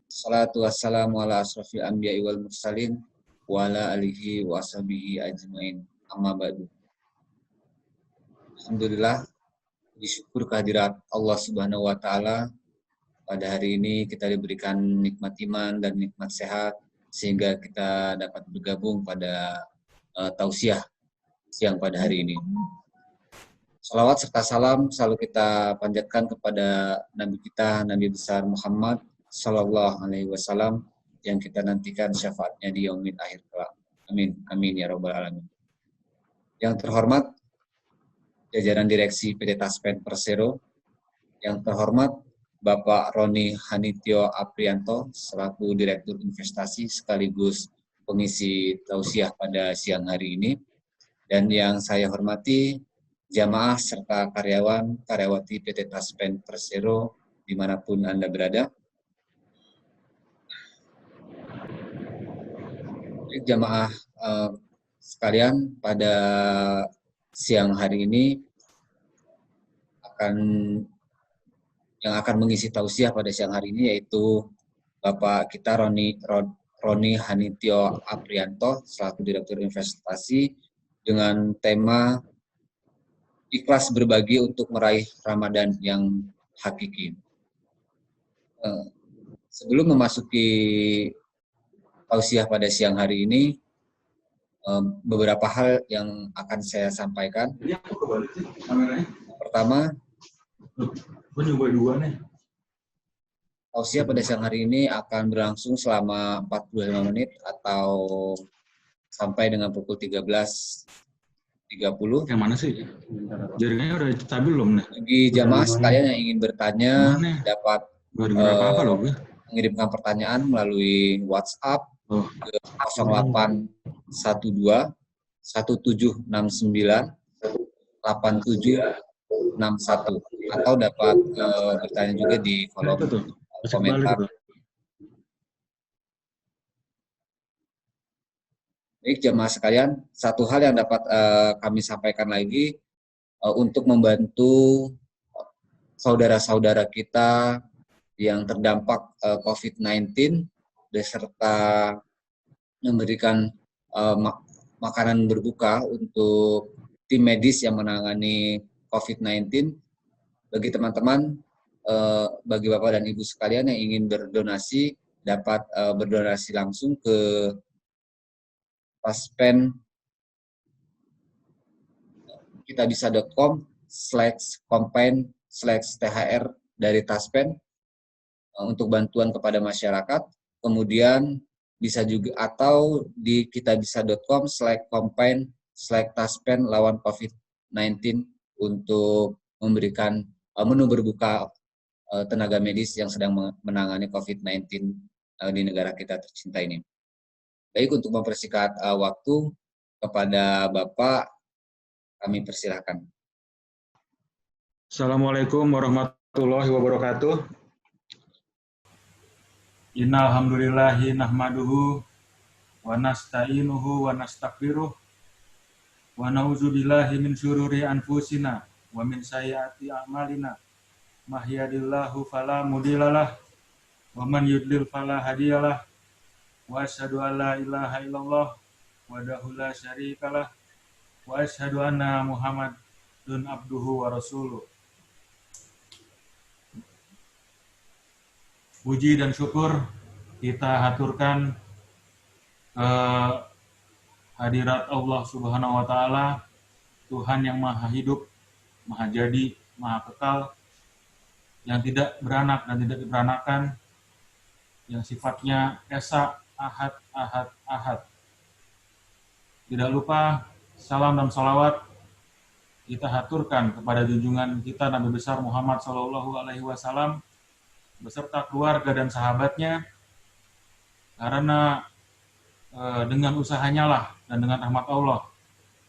Salatu wassalamu ala asrafil anbiya'i wal mursalin wa ala alihi wa ashabihi ajmain. Amma ba'du. Alhamdulillah, disyukur kehadirat Allah Subhanahu wa taala. Pada hari ini kita diberikan nikmat iman dan nikmat sehat sehingga kita dapat bergabung pada tausiah siang pada hari ini. Salawat serta salam selalu kita panjatkan kepada Nabi kita, Nabi besar Muhammad Sallallahu Alaihi Wasallam yang kita nantikan syafaatnya di yaumil akhir kelak. Amin, amin ya robbal alamin. Yang terhormat jajaran direksi PT Taspen Persero, yang terhormat Bapak Roni Hanitio Aprianto selaku Direktur Investasi sekaligus pengisi tausiah pada siang hari ini, dan yang saya hormati jamaah serta karyawati PT Taspen Persero dimanapun Anda berada. Jamaah sekalian, pada siang hari ini yang akan mengisi tausiah pada siang hari ini yaitu Bapak kita Roni Hanitio Aprianto selaku Direktur Investasi dengan tema ikhlas berbagi untuk meraih Ramadan yang hakiki. Sebelum memasuki tausiah pada siang hari ini, beberapa hal yang akan saya sampaikan. Pertama, tausiah pada siang hari ini akan berlangsung selama 45 menit atau sampai dengan pukul 13.30. Yang mana sih? Jaringannya udah stabil belum? Bagi jamaah sekalian yang ingin bertanya dapat mengirimkan pertanyaan melalui WhatsApp ke 0812 1769 8761 atau dapat bertanya juga di kolom komentar. Baik jamaah sekalian, satu hal yang dapat kami sampaikan lagi untuk membantu saudara-saudara kita yang terdampak COVID-19 beserta memberikan makanan berbuka untuk tim medis yang menangani COVID-19. Bagi teman-teman, bagi Bapak dan Ibu sekalian yang ingin berdonasi, dapat berdonasi langsung ke Taspen kitabisa.com/campaign/thr dari Taspen untuk bantuan kepada masyarakat. Kemudian bisa juga atau di kitabisa.com/campaign/taspen lawan COVID-19 untuk memberikan menu berbuka tenaga medis yang sedang menangani COVID-19 di negara kita tercinta ini. Baik, untuk mempersingkat waktu kepada Bapak, kami persilahkan. Assalamualaikum warahmatullahi wabarakatuh. Innal hamdulillahi nahmaduhu wa nasta'inuhu wa nastaghfiruh wa na'udzu billahi min syururi anfusina wa min sayyiati a'malina. Mahdiyallahu fala mudhillalah wa man yudlil fala hadiyalah. Wa asyhadu an la ilaha illallah wahdahu la syarikalah wa asyhadu anna Muhammadun abduhu wa rasuluh. Puji dan syukur kita haturkan hadirat Allah Subhanahu wa taala, Tuhan yang Maha Hidup, Maha Jadi, Maha Kekal, yang tidak beranak dan tidak diperanakan, yang sifatnya esa, ahad, ahad, ahad. Tidak lupa salam dan salawat kita haturkan kepada junjungan kita Nabi besar Muhammad Sallallahu Alaihi Wasallam beserta keluarga dan sahabatnya, karena dengan usahanya lah dan dengan rahmat Allah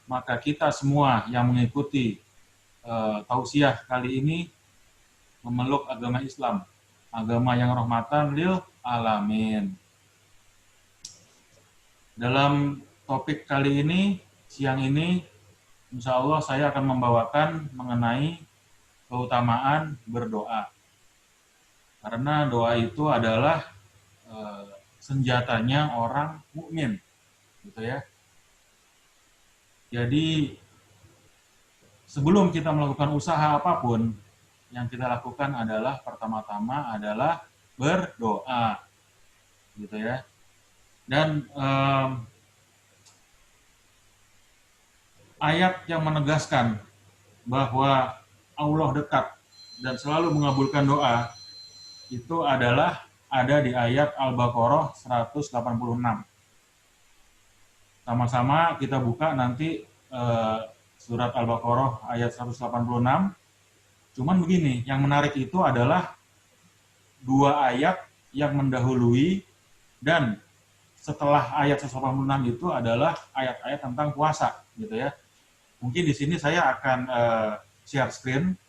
maka kita semua yang mengikuti tausiah kali ini memeluk agama Islam, agama yang rahmatan lil alamin. Dalam topik kali ini, siang ini, insya Allah saya akan membawakan mengenai keutamaan berdoa. Karena doa itu adalah senjatanya orang mukmin, gitu ya. Jadi sebelum kita melakukan usaha apapun, yang kita lakukan adalah pertama-tama adalah berdoa, gitu ya. Dan ayat yang menegaskan bahwa Allah dekat dan selalu mengabulkan doa itu adalah ada di ayat Al-Baqarah 186. Sama-sama kita buka nanti surat Al-Baqarah ayat 186. Cuman begini, yang menarik itu adalah dua ayat yang mendahului dan setelah ayat 186 itu adalah ayat-ayat tentang puasa, gitu ya. Mungkin di sini saya akan share screen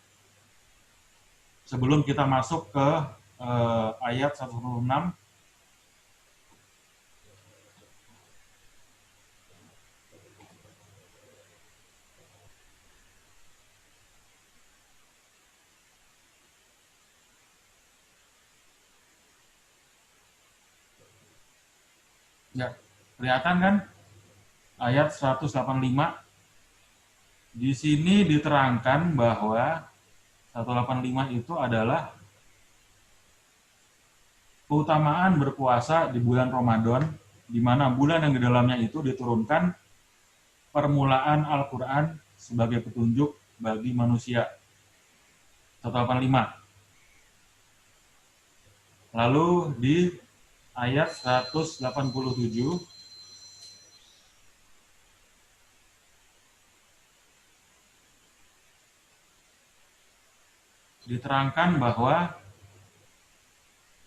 sebelum kita masuk ke ayat 186. Ya, kelihatan kan? Ayat 185. Di sini diterangkan bahwa 185 itu adalah keutamaan berpuasa di bulan Ramadan, di mana bulan yang di dalamnya itu diturunkan permulaan Al-Quran sebagai petunjuk bagi manusia. 185. Lalu di ayat 187 diterangkan bahwa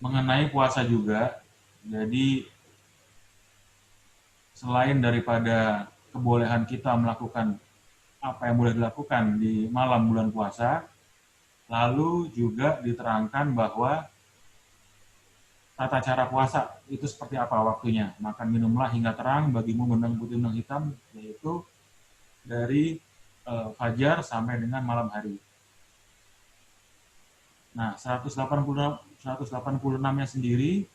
mengenai puasa juga, jadi selain daripada kebolehan kita melakukan apa yang boleh dilakukan di malam bulan puasa, lalu juga diterangkan bahwa tata cara puasa itu seperti apa waktunya. Makan minumlah hingga terang bagimu benang putih benang hitam, yaitu dari fajar sampai dengan malam hari. Nah, 186-nya sendiri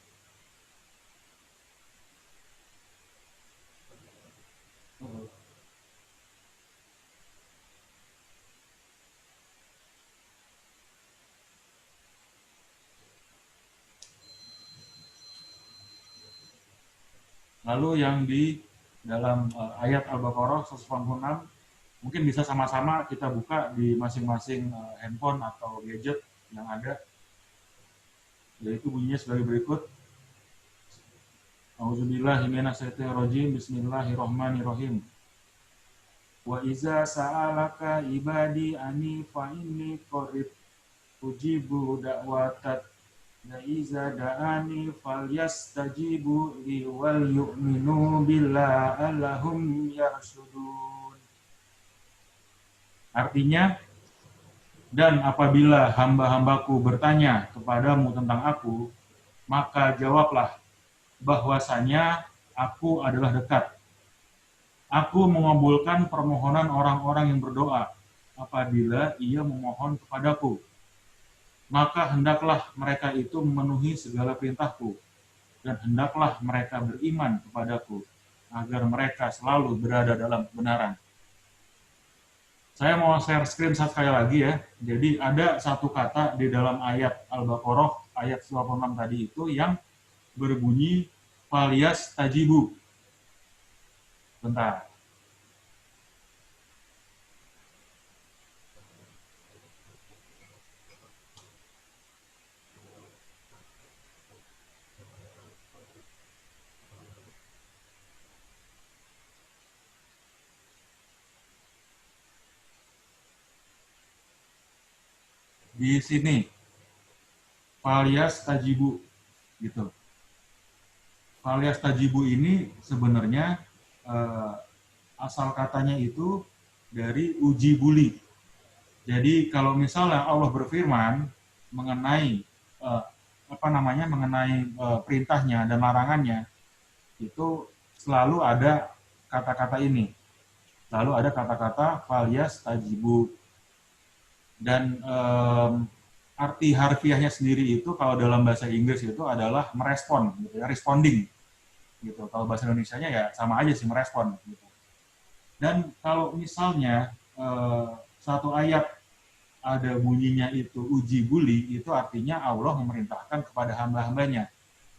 lalu yang di dalam ayat Al-Baqarah 186 mungkin bisa sama-sama kita buka di masing-masing handphone atau gadget yang ada, yaitu bunyinya sebagai berikut. A'udzubillahi minasyaitonirrajim. Bismillahirrahmanirrahim. Wa iza sa'alaka ibadi ani fa inni qarib ujibu da'watat la iza da'ani falyastajibu li wal yu'minu billahi allahum yarshudun. Artinya, dan apabila hamba-hambaku bertanya kepadamu tentang aku, maka jawablah bahwasanya aku adalah dekat. Aku mengabulkan permohonan orang-orang yang berdoa apabila ia memohon kepadaku. Maka hendaklah mereka itu memenuhi segala perintahku, dan hendaklah mereka beriman kepadaku, agar mereka selalu berada dalam kebenaran. Saya mau share screen sekali lagi ya. Jadi ada satu kata di dalam ayat Al-Baqarah ayat 96 tadi itu yang berbunyi falias tajibu. Bentar. Di sini falias tajibu gitu. Falias tajibu ini sebenarnya asal katanya itu dari uji buli. Jadi kalau misalnya Allah berfirman mengenai mengenai perintahnya dan larangannya, itu selalu ada kata-kata ini. Lalu ada kata-kata falias tajibu. Dan arti harfiahnya sendiri itu kalau dalam bahasa Inggris itu adalah merespon, gitu ya, responding, gitu. Kalau bahasa Indonesianya ya sama aja sih, merespon, gitu. Dan kalau misalnya satu ayat ada bunyinya itu uji buli, itu artinya Allah memerintahkan kepada hamba-hambanya.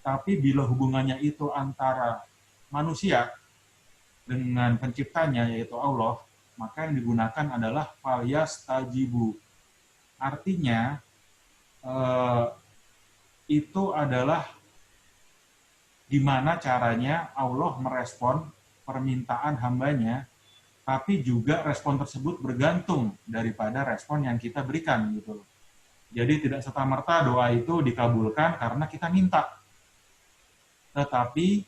Tapi bila hubungannya itu antara manusia dengan penciptanya, yaitu Allah, maka yang digunakan adalah falyastajibu. Artinya, itu adalah gimana caranya Allah merespon permintaan hambanya, tapi juga respon tersebut bergantung daripada respon yang kita berikan, gitu. Jadi tidak serta-merta doa itu dikabulkan karena kita minta, tetapi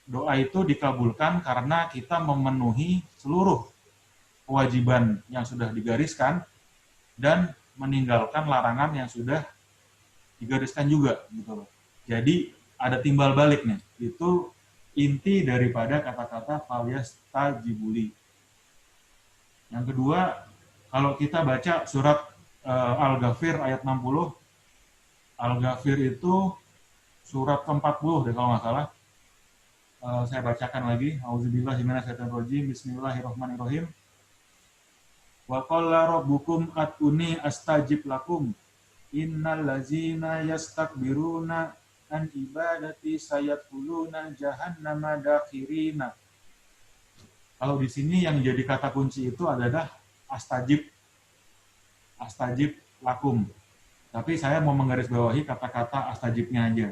doa itu dikabulkan karena kita memenuhi seluruh kewajiban yang sudah digariskan dan meninggalkan larangan yang sudah digariskan juga, gitu loh. Jadi ada timbal baliknya. Itu inti daripada kata-kata falyastajibuli. Yang kedua, kalau kita baca surat Al-Ghafir ayat 60, Al-Ghafir itu surat ke-40 deh kalau nggak salah. Saya bacakan lagi. Auzubillahi minasyaitonirrajim. Bismillahirrahmanirrahim. Wa qala rabbukum atuni astajib lakum. Innal ladzina yastakbiruna an ibadati sayadkhuluna jahannama dakhirina. Kalau di sini yang jadi kata kunci itu adalah astajib lakum. Tapi saya mau menggarisbawahi kata-kata astajibnya aja.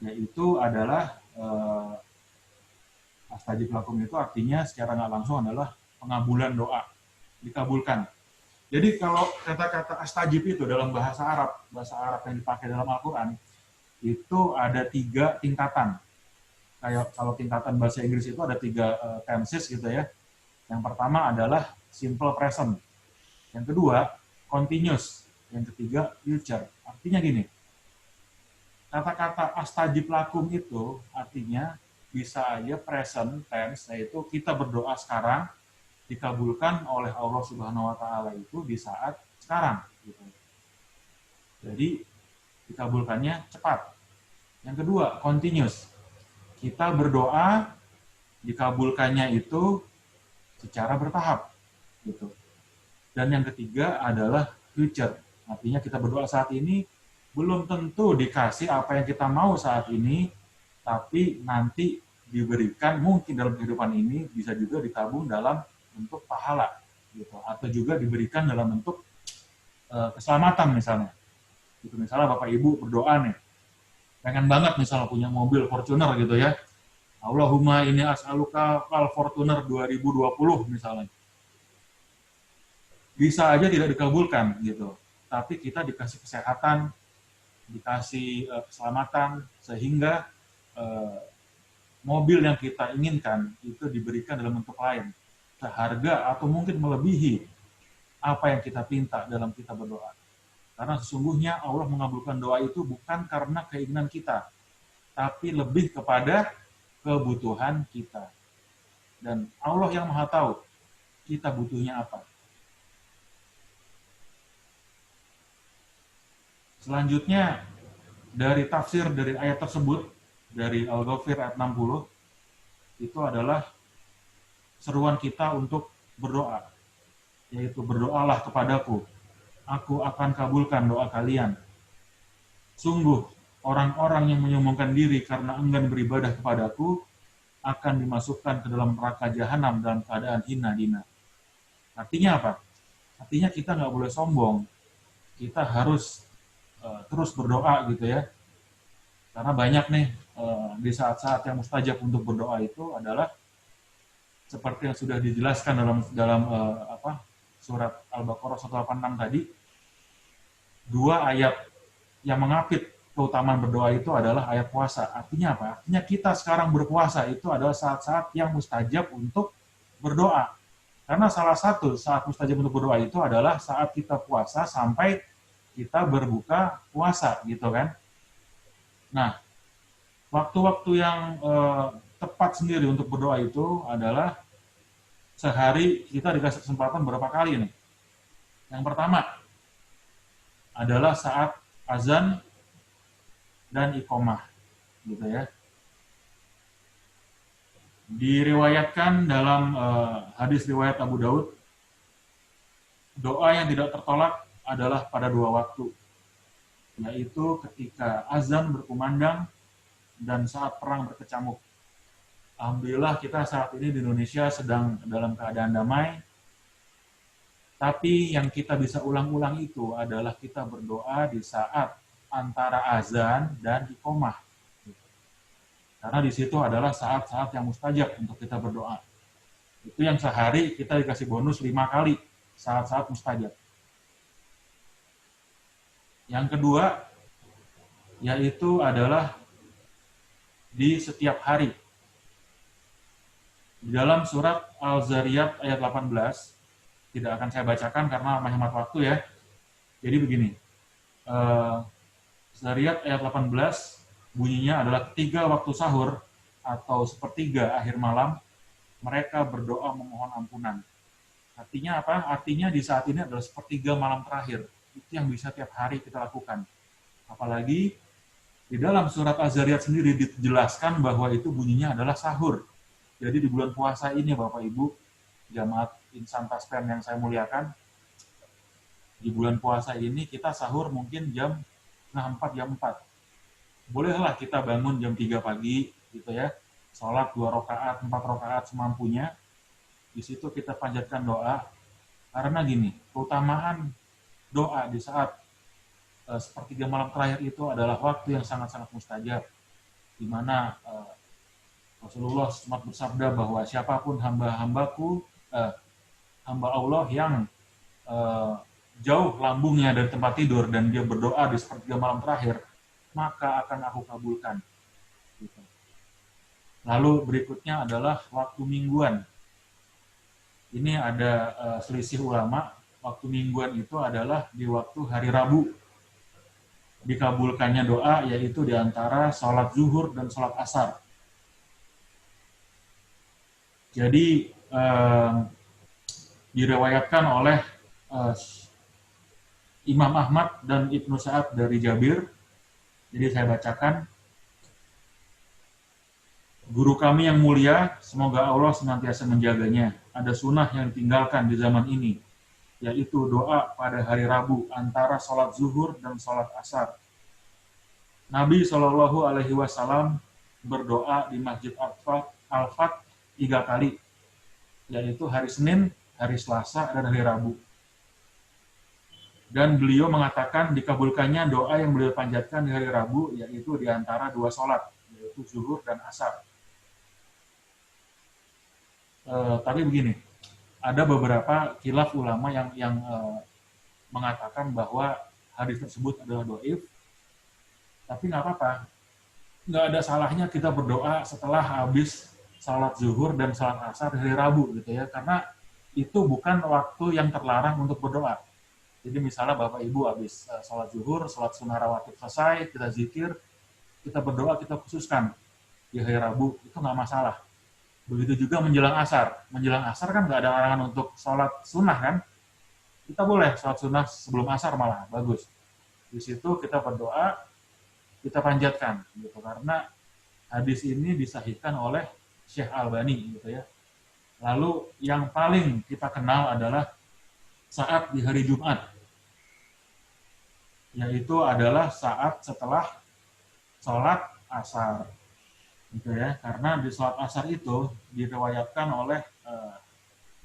Yaitu adalah astajib lakum itu artinya secara nggak langsung adalah pengabulan doa, dikabulkan. Jadi kalau kata-kata astajib itu dalam bahasa Arab yang dipakai dalam Al-Quran, itu ada 3 tingkatan. Kayak kalau tingkatan bahasa Inggris itu ada 3 tenses gitu ya. Yang pertama adalah simple present. Yang kedua, continuous. Yang ketiga, future. Artinya gini, kata-kata astajib lakum itu artinya bisa aja present tense, yaitu kita berdoa sekarang, dikabulkan oleh Allah Subhanahu wa Ta'ala itu di saat sekarang. Gitu. Jadi, dikabulkannya cepat. Yang kedua, continuous. Kita berdoa, dikabulkannya itu secara bertahap. Gitu. Dan yang ketiga adalah future. Artinya kita berdoa saat ini, belum tentu dikasih apa yang kita mau saat ini, tapi nanti diberikan mungkin dalam kehidupan ini bisa juga ditabung dalam bentuk pahala, gitu. Atau juga diberikan dalam bentuk keselamatan misalnya. Gitu. Misalnya Bapak Ibu berdoa nih, pengen banget misalnya punya mobil Fortuner gitu ya. Allahumma inni as'aluka al Fortuner 2020 misalnya. Bisa aja tidak dikabulkan gitu. Tapi kita dikasih kesehatan, dikasih keselamatan, sehingga mobil yang kita inginkan itu diberikan dalam bentuk lain, seharga atau mungkin melebihi apa yang kita minta dalam kita berdoa. Karena sesungguhnya Allah mengabulkan doa itu bukan karena keinginan kita, tapi lebih kepada kebutuhan kita. Dan Allah yang Maha tahu kita butuhnya apa. Selanjutnya, dari tafsir dari ayat tersebut, dari Al-Ghafir ayat 60, itu adalah seruan kita untuk berdoa, yaitu berdoalah kepadaku, aku akan kabulkan doa kalian. Sungguh, orang-orang yang menyombongkan diri karena enggan beribadah kepadaku akan dimasukkan ke dalam neraka jahanam dalam keadaan hina dina. Artinya apa? Artinya kita nggak boleh sombong. Kita harus terus berdoa gitu ya. Karena banyak nih di saat-saat yang mustajab untuk berdoa itu adalah seperti yang sudah dijelaskan dalam surat Al-Baqarah 186 tadi. 2 ayat yang mengapit keutamaan berdoa itu adalah ayat puasa. Artinya apa? Artinya kita sekarang berpuasa itu adalah saat-saat yang mustajab untuk berdoa. Karena salah satu saat mustajab untuk berdoa itu adalah saat kita puasa sampai kita berbuka puasa, gitu kan. Nah, waktu-waktu yang tepat sendiri untuk berdoa itu adalah sehari kita dikasih kesempatan berapa kali nih. Yang pertama, adalah saat azan dan iqomah, gitu ya. Diriwayatkan dalam hadis riwayat Abu Daud, doa yang tidak tertolak adalah pada dua waktu, yaitu ketika azan berkumandang dan saat perang berkecamuk. Alhamdulillah kita saat ini di Indonesia sedang dalam keadaan damai, tapi yang kita bisa ulang-ulang itu adalah kita berdoa di saat antara azan dan iqomah. Karena di situ adalah saat-saat yang mustajab untuk kita berdoa. Itu yang sehari kita dikasih bonus 5 kali saat-saat mustajab. Yang kedua, yaitu adalah di setiap hari. Di dalam surat Al-Zariyat ayat 18, tidak akan saya bacakan karena menghemat waktu ya. Jadi begini, Zariyat ayat 18, bunyinya adalah ketiga waktu sahur atau sepertiga akhir malam, mereka berdoa memohon ampunan. Artinya apa? Artinya di saat ini adalah sepertiga malam terakhir. Itu yang bisa tiap hari kita lakukan. Apalagi di dalam surat Az-Zariyat sendiri dijelaskan bahwa itu bunyinya adalah sahur. Jadi di bulan puasa ini Bapak Ibu, jamaat insan taspen yang saya muliakan, di bulan puasa ini kita sahur mungkin jam 4, jam 4. Bolehlah kita bangun jam 3 pagi, gitu ya, sholat 2 rakaat, 4 rakaat semampunya. Di situ kita panjatkan doa, karena gini, keutamaan doa di saat sepertiga malam terakhir itu adalah waktu yang sangat-sangat mustajab, di mana Rasulullah sempat bersabda bahwa siapapun hamba-hambaku, hamba Allah yang jauh lambungnya dari tempat tidur dan dia berdoa di sepertiga malam terakhir, maka akan aku kabulkan. Gitu. Lalu berikutnya adalah waktu mingguan. Ini ada selisih ulama. Waktu mingguan itu adalah di waktu hari Rabu. Dikabulkannya doa yaitu di antara sholat zuhur dan sholat asar. Jadi diriwayatkan oleh Imam Ahmad dan Ibnu Sa'ad dari Jabir. Jadi saya bacakan, guru kami yang mulia, semoga Allah senantiasa menjaganya. Ada sunnah yang ditinggalkan di zaman ini, yaitu doa pada hari Rabu antara sholat zuhur dan sholat asar. Nabi Shallallahu Alaihi Wasallam berdoa di Masjid Al-Fat 3 kali, yaitu hari Senin, hari Selasa, dan hari Rabu. Dan beliau mengatakan dikabulkannya doa yang beliau panjatkan di hari Rabu, yaitu di antara 2 sholat, yaitu zuhur dan asar. Tapi begini, ada beberapa khilaf ulama yang mengatakan bahwa hadis tersebut adalah dhaif, tapi nggak apa-apa. Nggak ada salahnya kita berdoa setelah habis sholat zuhur dan sholat asar di hari Rabu, gitu ya, karena itu bukan waktu yang terlarang untuk berdoa. Jadi misalnya Bapak Ibu habis sholat zuhur, sholat sunnah rawatib selesai, kita zikir, kita berdoa, kita khususkan di hari Rabu, itu nggak masalah. Begitu juga menjelang asar. Menjelang asar kan nggak ada larangan untuk sholat sunnah kan? Kita boleh sholat sunnah sebelum asar malah, bagus. Di situ kita berdoa, kita panjatkan, gitu. Karena hadis ini disahihkan oleh Syekh Albani, gitu ya. Lalu yang paling kita kenal adalah saat di hari Jumat, yaitu adalah saat setelah sholat asar, gitu ya. Karena di sholat asar itu diriwayatkan oleh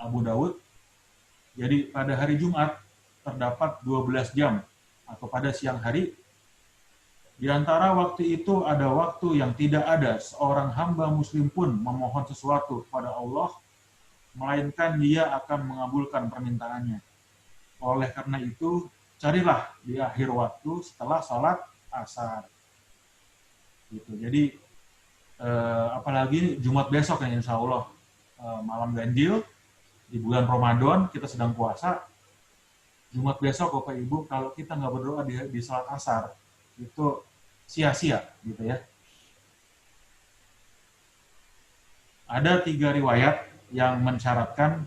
Abu Daud. Jadi pada hari Jumat terdapat 12 jam atau pada siang hari. Di antara waktu itu ada waktu yang tidak ada seorang hamba muslim pun memohon sesuatu kepada Allah, melainkan dia akan mengabulkan permintaannya. Oleh karena itu, carilah di akhir waktu setelah sholat asar. Gitu. Jadi, apalagi Jumat besok ya insya Allah, malam ganjil, di bulan Ramadan, kita sedang puasa. Jumat besok Bapak Ibu, kalau kita nggak berdoa di sholat asar, itu sia-sia, gitu ya. Ada 3 riwayat yang mensyaratkan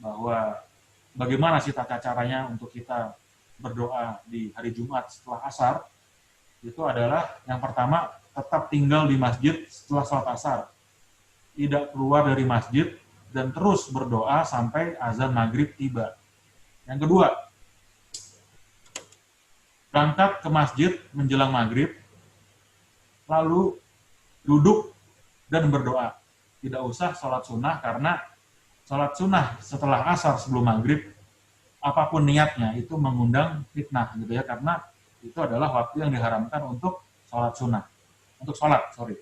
bahwa bagaimana sih tata caranya untuk kita berdoa di hari Jumat setelah asar, itu adalah yang pertama, tetap tinggal di masjid setelah sholat asar. Tidak keluar dari masjid dan terus berdoa sampai azan maghrib tiba. Yang kedua, berangkat ke masjid menjelang maghrib, lalu duduk dan berdoa. Tidak usah sholat sunnah, karena sholat sunnah setelah asar sebelum maghrib, apapun niatnya, itu mengundang fitnah gitu ya, karena itu adalah waktu yang diharamkan untuk sholat sunnah. Untuk sholat, sorry.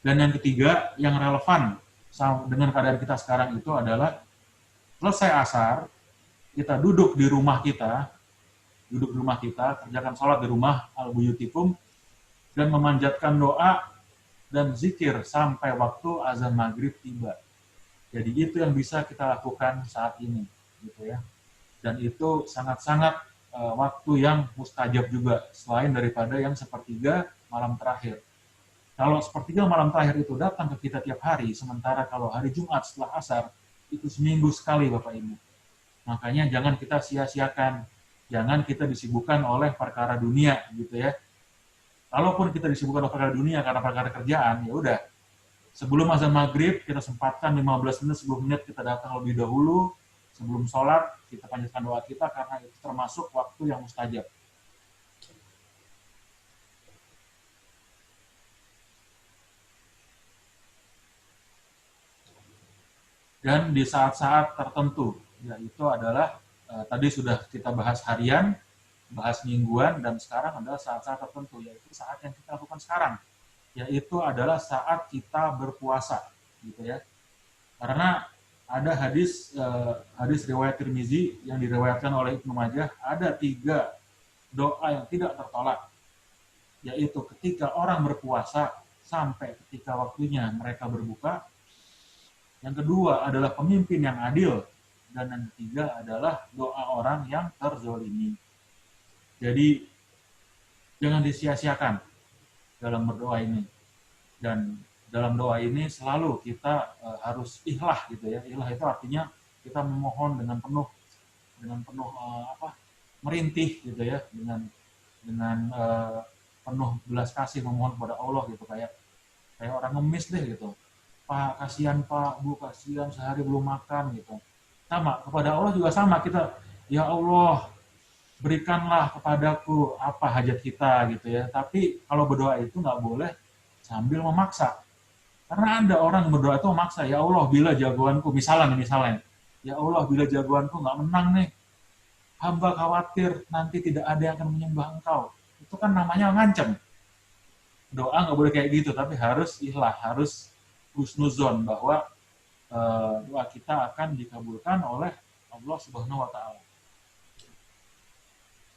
Dan yang ketiga, yang relevan dengan keadaan kita sekarang itu adalah selesai asar, kita duduk di rumah kita, kerjakan sholat di rumah, al-buyutikum, dan memanjatkan doa dan zikir sampai waktu azan maghrib tiba. Jadi itu yang bisa kita lakukan saat ini, gitu ya. Dan itu sangat-sangat waktu yang mustajab juga, selain daripada yang sepertiga malam terakhir. Kalau sepertiga malam terakhir itu datang ke kita tiap hari, sementara kalau hari Jumat setelah asar, itu seminggu sekali Bapak Ibu. Makanya jangan kita sia-siakan, jangan kita disibukkan oleh perkara dunia, gitu ya. Kalaupun kita disibukkan oleh perkara dunia karena perkara kerjaan, ya udah. Sebelum azan maghrib, kita sempatkan 15 menit, 10 menit kita datang lebih dahulu, sebelum sholat, kita panjatkan doa kita, karena itu termasuk waktu yang mustajab. Dan di saat-saat tertentu, yaitu adalah tadi sudah kita bahas harian, bahas mingguan, dan sekarang adalah saat-saat tertentu, yaitu saat yang kita lakukan sekarang, yaitu adalah saat kita berpuasa, gitu ya. Karena ada hadis riwayat Tirmizi yang diriwayatkan oleh Ibnu Majah, ada 3 doa yang tidak tertolak, yaitu ketika orang berpuasa sampai ketika waktunya mereka berbuka. Yang kedua adalah pemimpin yang adil, dan yang ketiga adalah doa orang yang terzolimi. Jadi jangan disia-siakan dalam berdoa ini. Dan dalam doa ini selalu kita harus ikhlah, gitu ya. Ikhlah itu artinya kita memohon dengan penuh merintih, gitu ya, dengan penuh belas kasih, memohon kepada Allah, gitu, kayak orang ngemis deh, gitu. Pak, kasihan Pak, Bu, kasihan sehari belum makan, gitu. Sama, kepada Allah juga sama, kita, ya Allah, berikanlah kepadaku apa hajat kita, gitu ya. Tapi kalau berdoa itu nggak boleh sambil memaksa. Karena ada orang berdoa itu memaksa, ya Allah, bila jagoanku, misalnya, ya Allah, bila jagoanku nggak menang nih, hamba khawatir nanti tidak ada yang akan menyembah engkau. Itu kan namanya ngancam. Doa nggak boleh kayak gitu, tapi harus ikhlas, harus husnuzon, bahwa doa kita akan dikabulkan oleh Allah Subhanahu wa Ta'ala.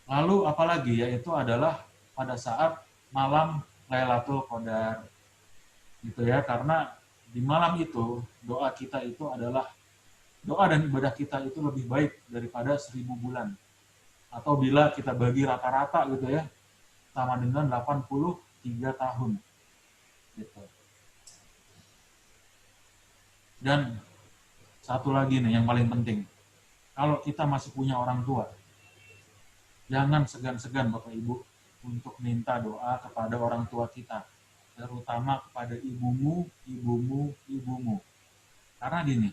Lalu apalagi, yaitu adalah pada saat malam Lailatul Qadar, gitu ya, karena di malam itu doa kita itu adalah, doa dan ibadah kita itu lebih baik daripada 1000 bulan, atau bila kita bagi rata-rata, gitu ya, sama dengan 83 tahun, gitu. Dan satu lagi nih yang paling penting, kalau kita masih punya orang tua, jangan segan-segan Bapak Ibu untuk minta doa kepada orang tua kita, terutama kepada ibumu. Karena gini,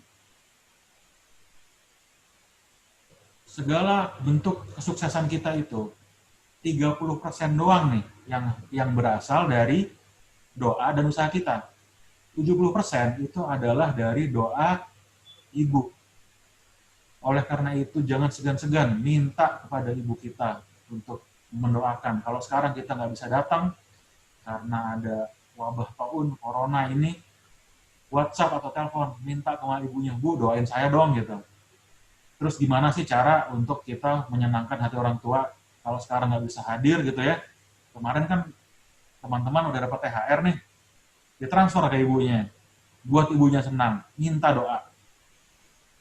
segala bentuk kesuksesan kita itu 30% doang nih yang berasal dari doa dan usaha kita. 70% itu adalah dari doa ibu. Oleh karena itu jangan segan-segan minta kepada ibu kita untuk mendoakan. Kalau sekarang kita nggak bisa datang karena ada wabah taun corona ini, WhatsApp atau telepon, minta ke ibunya, Bu, doain saya dong, gitu. Terus gimana sih cara untuk kita menyenangkan hati orang tua kalau sekarang nggak bisa hadir, gitu ya. Kemarin kan teman-teman udah dapat THR nih, ditransfer ke ibunya, buat ibunya senang, minta doa.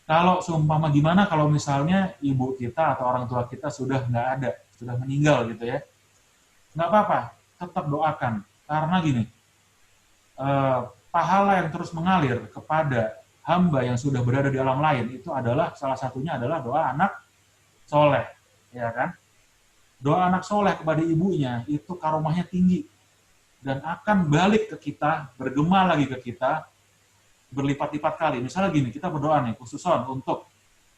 Kalau seumpama gimana kalau misalnya ibu kita atau orang tua kita sudah nggak ada, sudah meninggal, gitu ya, nggak apa-apa, tetap doakan. Karena gini, pahala yang terus mengalir kepada hamba yang sudah berada di alam lain itu adalah, salah satunya adalah doa anak soleh, ya kan? Doa anak soleh kepada ibunya itu karomahnya tinggi dan akan balik ke kita, bergema lagi ke kita berlipat-lipat kali. Misalnya gini, kita berdoa nih khususon untuk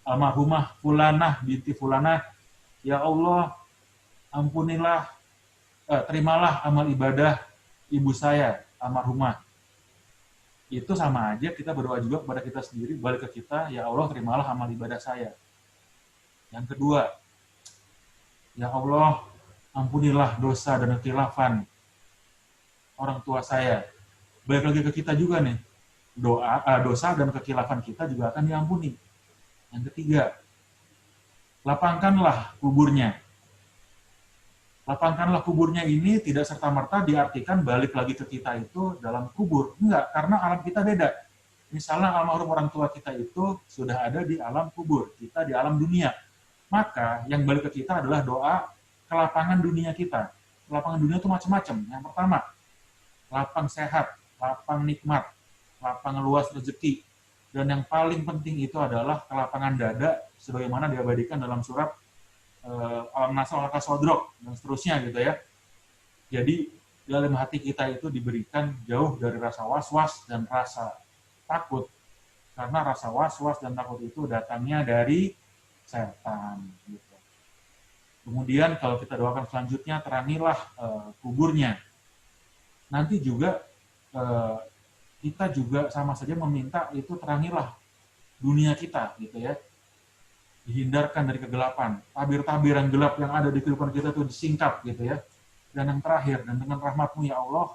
almarhumah Fulanah binti Fulanah, ya Allah ampunilah, terimalah amal ibadah ibu saya almarhumah. Itu sama aja kita berdoa juga kepada kita sendiri, balik ke kita, ya Allah terimalah amal ibadah saya. Yang kedua, ya Allah ampunilah dosa dan kekhilafan orang tua saya. Balik lagi ke kita juga nih, dosa dan kekhilafan kita juga akan diampuni. Yang ketiga, lapangkanlah kuburnya. Lapangkanlah kuburnya ini tidak serta-merta diartikan balik lagi ke kita itu dalam kubur. Enggak, karena alam kita beda. Misalnya almarhum orang tua kita itu sudah ada di alam kubur, kita di alam dunia. Maka yang balik ke kita adalah doa kelapangan dunia kita. Kelapangan dunia itu macam-macam. Yang pertama, lapang sehat, lapang nikmat, lapang luas rezeki. Dan yang paling penting itu adalah kelapangan dada, sebagaimana diabadikan dalam surat Alam Nasr Al-Kasodrok, dan seterusnya gitu ya. Jadi dalam hati kita itu diberikan jauh dari rasa was-was dan rasa takut. Karena rasa was-was dan takut itu datangnya dari setan. Gitu. Kemudian kalau kita doakan selanjutnya, terangilah kuburnya. Nanti juga kita juga sama saja meminta itu terangilah dunia kita, gitu ya. Dihindarkan dari kegelapan. Tabir-tabir yang gelap yang ada di kehidupan kita itu disingkap, gitu ya. Dan yang terakhir, dan dengan rahmat-Mu ya Allah,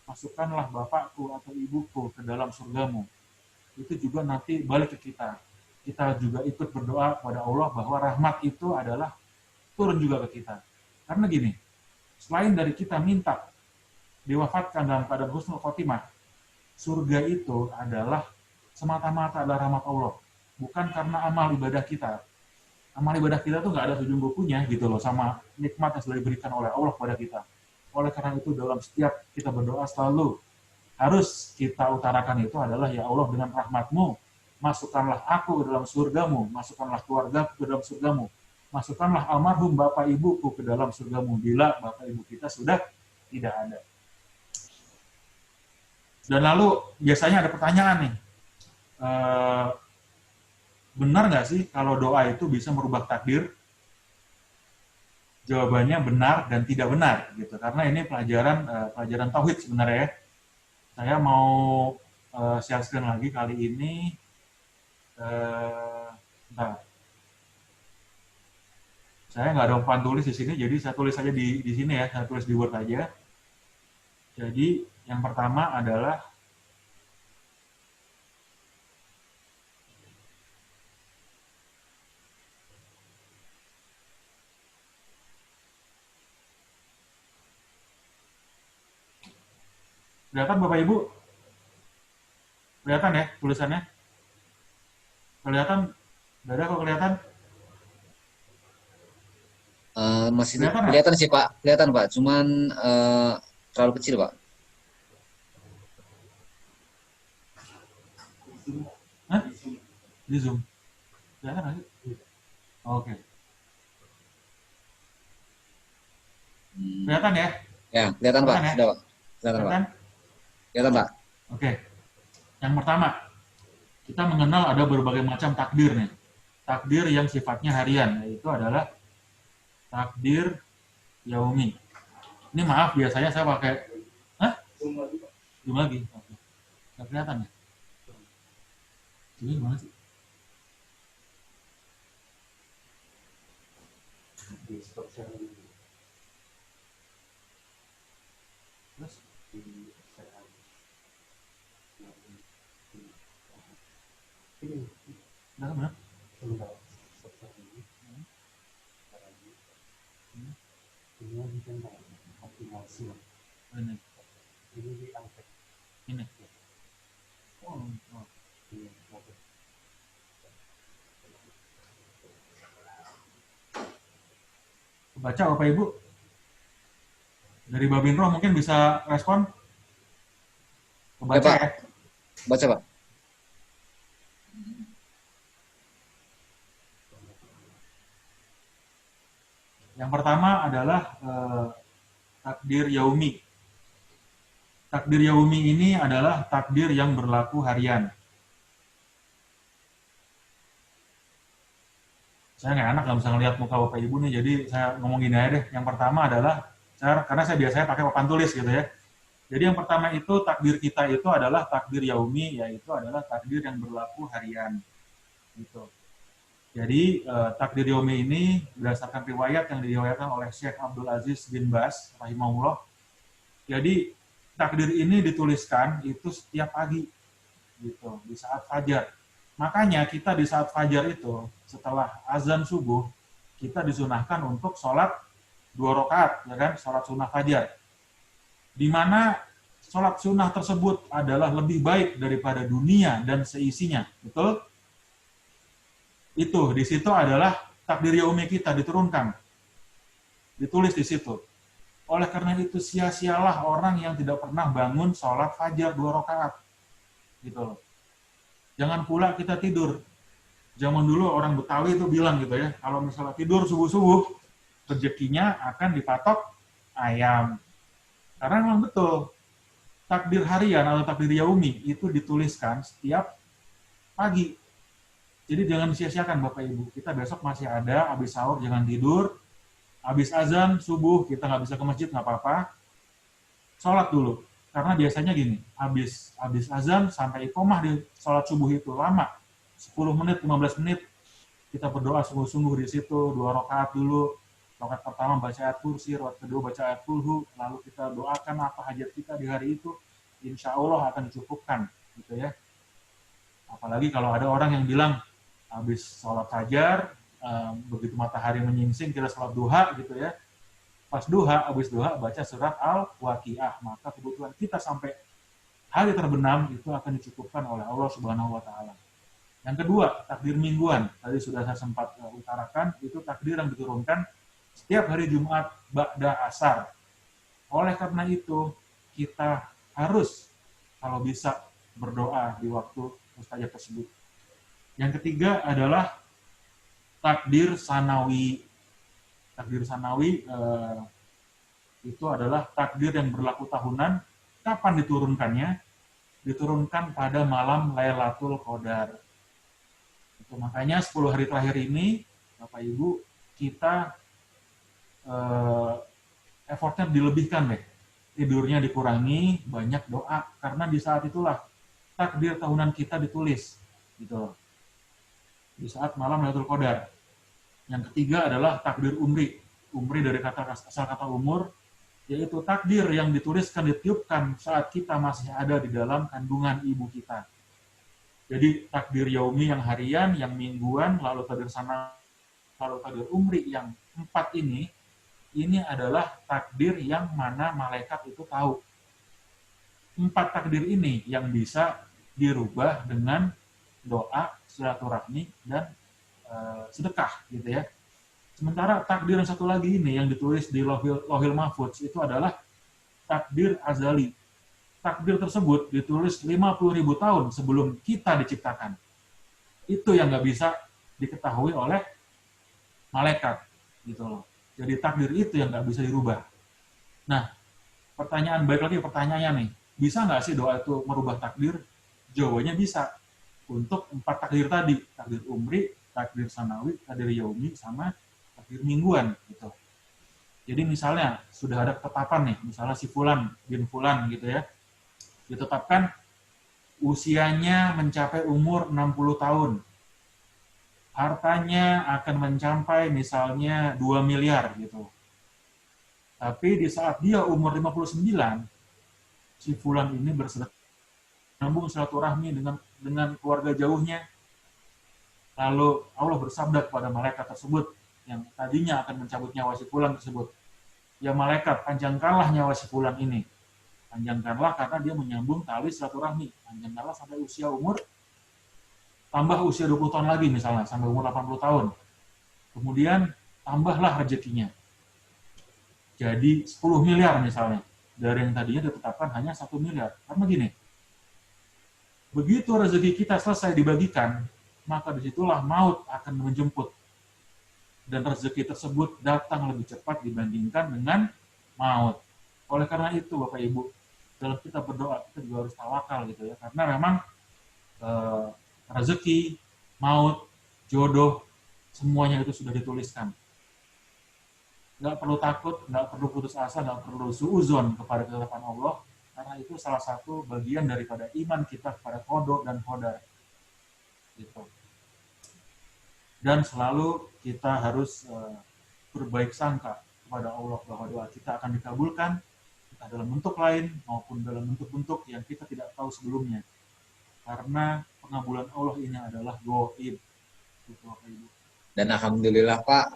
masukkanlah bapakku atau ibuku ke dalam surgamu. Itu juga nanti balik ke kita. Kita juga ikut berdoa kepada Allah bahwa rahmat itu adalah turun juga ke kita. Karena gini, selain dari kita minta diwafatkan dalam keadaan husnul khotimah, surga itu adalah semata-mata adalah rahmat Allah. Bukan karena amal ibadah kita. Amal ibadah kita tuh nggak ada ujung bukunya gitu loh, sama nikmat yang sudah diberikan oleh Allah kepada kita. Oleh karena itu dalam setiap kita berdoa selalu harus kita utarakan itu adalah, ya Allah dengan rahmat-Mu, masukkanlah aku ke dalam surgamu, masukkanlah keluarga ke dalam surgamu, masukkanlah almarhum bapak ibuku ke dalam surgamu, bila bapak ibu kita sudah tidak ada. Dan lalu biasanya ada pertanyaan nih, benar nggak sih kalau doa itu bisa merubah takdir? Jawabannya benar dan tidak benar gitu, karena ini pelajaran tauhid sebenarnya ya. Saya mau share screen lagi kali ini. Bentar. Saya nggak ada papan tulis di sini, jadi saya tulis saja di sini ya, saya tulis di Word aja. Jadi yang pertama adalah kelihatan Bapak Ibu? Kelihatan ya tulisannya? Kelihatan? Nggak ada kok kelihatan? Masih Kelihatan nggak? kelihatan sih Pak, kelihatan Pak, cuman terlalu kecil Pak. Hah? Di Zoom? Kelihatan nggak sih? Oke. Kelihatan ya? Ya, kelihatan Pak, Kelihatan ya? sudah Pak. Kelihatan Pak. Kelihatan? Kelihatan Pak. Oke. Yang pertama, kita mengenal ada berbagai macam takdir nih. Takdir yang sifatnya harian, yaitu adalah takdir yaumi. Ini maaf, biasanya saya pakai, zoom lagi. Oke. Nggak kelihatan ya? Ini gimana sih? Terus? Benar? Ini. Oh. Baca Bapak Ibu. Dari Babin Roh mungkin bisa respon. Baca Pak. ya. Baca Pak. Yang pertama adalah takdir yaumi. Takdir yaumi ini adalah takdir yang berlaku harian. Saya nggak enak nggak bisa ngelihat muka Bapak Ibu nih, jadi saya ngomong gini aja deh. Yang pertama adalah, karena saya biasanya pakai papan tulis gitu ya. Jadi yang pertama itu takdir kita itu adalah takdir yaumi, yaitu adalah takdir yang berlaku harian. Gitu. Jadi takdir yaumi ini berdasarkan riwayat yang diriwayatkan oleh Syekh Abdul Aziz bin Bas rahimahullah. Jadi takdir ini dituliskan itu setiap pagi gitu, di saat fajar. Makanya kita di saat fajar itu setelah azan subuh kita disunahkan untuk sholat 2 rakaat, ya kan, sholat sunnah fajar. Di mana sholat sunnah tersebut adalah lebih baik daripada dunia dan seisinya, betul? Itu di situ adalah takdir yaumi kita diturunkan, ditulis di situ. Oleh karena itu sia-sialah orang yang tidak pernah bangun sholat fajar 2 rakaat, gitu loh. Jangan pula kita tidur. Zaman dulu orang Betawi itu bilang gitu ya, kalau misalnya tidur subuh-subuh, rezekinya akan dipatok ayam. Karena memang betul, takdir harian atau takdir yaumi itu dituliskan setiap pagi. Jadi jangan disia-siakan Bapak Ibu. Kita besok masih ada, habis sahur jangan tidur, habis azan subuh kita nggak bisa ke masjid nggak apa-apa, sholat dulu. Karena biasanya gini, habis azan sampai iqomah di sholat subuh itu lama, 10 menit, 15 menit, kita berdoa sungguh-sungguh di situ, 2 rakaat dulu. Rakaat pertama baca ayat kursi, rakaat kedua baca ayat kulhu, lalu kita doakan apa hajat kita di hari itu, insya Allah akan dicukupkan, gitu ya. Apalagi kalau ada orang yang bilang, habis sholat fajar, begitu matahari menyingsing, kita sholat duha, gitu ya. Pas duha, habis duha, baca surat Al-Waqiah, maka kebutuhan kita sampai hari terbenam itu akan dicukupkan oleh Allah Subhanahu wa Ta'ala. Yang kedua, takdir mingguan. Tadi sudah saya sempat utarakan, itu takdir yang diturunkan setiap hari Jumat ba'da asar. Oleh karena itu, kita harus kalau bisa berdoa di waktu mustajab tersebut. Yang ketiga adalah takdir sanawi. Takdir sanawi itu adalah takdir yang berlaku tahunan. Kapan diturunkannya? Diturunkan pada malam Lailatul Qadar. Itu makanya 10 hari terakhir ini, Bapak Ibu, kita effortnya dilebihkan deh. Tidurnya dikurangi, banyak doa. Karena di saat itulah takdir tahunan kita ditulis. Gitu. Di saat malam Lailatul Qadar. Yang ketiga adalah takdir umri. Umri dari asal kata umur, yaitu takdir yang dituliskan, ditiupkan saat kita masih ada di dalam kandungan ibu kita. Jadi takdir yaumi yang harian, yang mingguan, lalu takdir sana, lalu takdir umri yang 4 ini adalah takdir yang mana malaikat itu tahu. 4 takdir ini yang bisa dirubah dengan doa, silaturahmi, dan sedekah, gitu ya. Sementara takdir yang satu lagi ini yang ditulis di Lauhil Mahfudz itu adalah takdir azali. Takdir tersebut ditulis 50.000 tahun sebelum kita diciptakan. Itu yang nggak bisa diketahui oleh malaikat, gitu loh. Jadi takdir itu yang nggak bisa dirubah. Nah, balik lagi pertanyaannya nih, bisa nggak sih doa itu merubah takdir? Jawabannya bisa. Untuk 4 takdir tadi, takdir umri, takdir sanawi, takdir yaumi, sama takdir mingguan, gitu. Jadi misalnya sudah ada ketetapan nih, misalnya si Fulan bin Fulan gitu ya, ditetapkan usianya mencapai umur 60 tahun. Hartanya akan mencapai misalnya 2 miliar gitu. Tapi di saat dia umur 59, si Fulan ini bersedekah, nyambung silaturahmi dengan keluarga jauhnya. Lalu Allah bersabda kepada malaikat tersebut yang tadinya akan mencabut nyawa si Fulan tersebut. Ya malaikat, panjangkanlah nyawa si Fulan ini. Panjangkanlah karena dia menyambung tali silaturahmi. Panjangkanlah sampai usia umur, tambah usia 20 tahun lagi misalnya, sampai umur 80 tahun. Kemudian tambahlah rezekinya. Jadi 10 miliar misalnya. Dari yang tadinya ditetapkan hanya 1 miliar. Karena gini, begitu rezeki kita selesai dibagikan, maka disitulah maut akan menjemput. dan rezeki tersebut datang lebih cepat dibandingkan dengan maut. Oleh karena itu Bapak Ibu, dalam kita berdoa kita juga harus tawakal gitu ya, karena memang eh, rezeki, maut, jodoh, semuanya itu sudah dituliskan. Nggak perlu takut, nggak perlu putus asa, nggak perlu suuzon kepada ketetapan Allah, karena itu salah satu bagian daripada iman kita kepada qada dan qadar. Gitu. Dan selalu kita harus berbaik sangka kepada Allah bahwa doa kita akan dikabulkan, entah dalam bentuk lain maupun dalam bentuk-bentuk yang kita tidak tahu sebelumnya. Karena pengabulan Allah ini adalah gaib. Gitu, Bapak Ibu. Dan alhamdulillah Pak,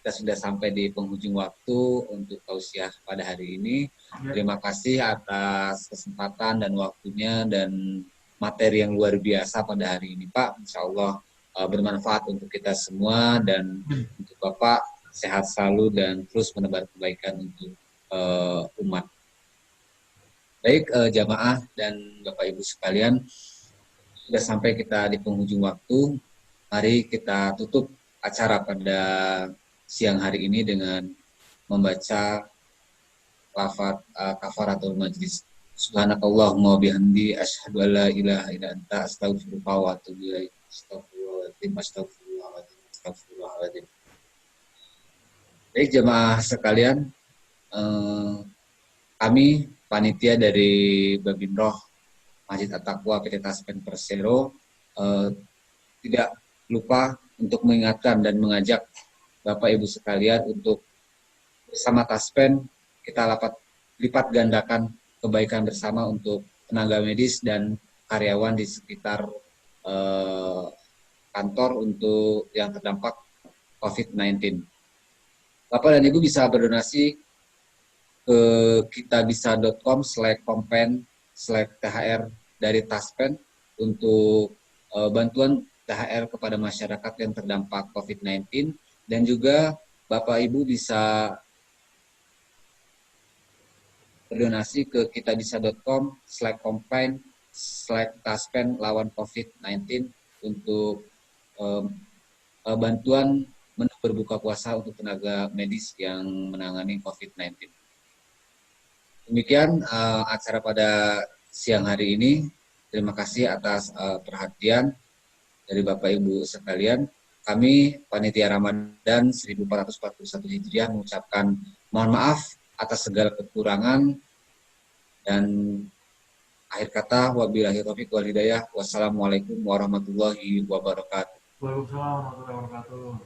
kita sudah sampai di penghujung waktu untuk tausiah pada hari ini. Terima kasih atas kesempatan dan waktunya dan materi yang luar biasa pada hari ini Pak. Insya Allah bermanfaat untuk kita semua dan untuk Bapak sehat selalu dan terus menebar kebaikan untuk umat. Baik jamaah dan Bapak Ibu sekalian, sudah sampai kita di penghujung waktu. Mari kita tutup acara pada siang hari ini dengan membaca lafaz kafaratul majlis. Subhanakallahumma bihamdi asyhadu an la ilaha illa anta astaghfiruka wa atubu ilaik. Astagfirullahaladzim. Baik jemaah sekalian, kami panitia dari Babinroh Masjid At-Taqwa PT Taspen Persero tidak lupa untuk mengingatkan dan mengajak Bapak Ibu sekalian untuk bersama Taspen kita lipat gandakan kebaikan bersama untuk tenaga medis dan karyawan di sekitar kantor untuk yang terdampak COVID-19. Bapak dan Ibu bisa berdonasi ke kitabisa.com/kompen/thr dari Taspen untuk bantuan THR kepada masyarakat yang terdampak COVID-19, dan juga Bapak Ibu bisa berdonasi ke kitabisa.com/kompen/taspen lawan COVID-19 untuk bantuan menu berbuka puasa untuk tenaga medis yang menangani COVID-19. Demikian acara pada siang hari ini. Terima kasih atas perhatian dari Bapak Ibu sekalian. Kami Panitia Ramadan 1441 Hijriah mengucapkan mohon maaf atas segala kekurangan, dan akhir kata wabillahi taufiq wal hidayah. Wassalamualaikum warahmatullahi wabarakatuh. Waalaikumsalam warahmatullahi wabarakatuh.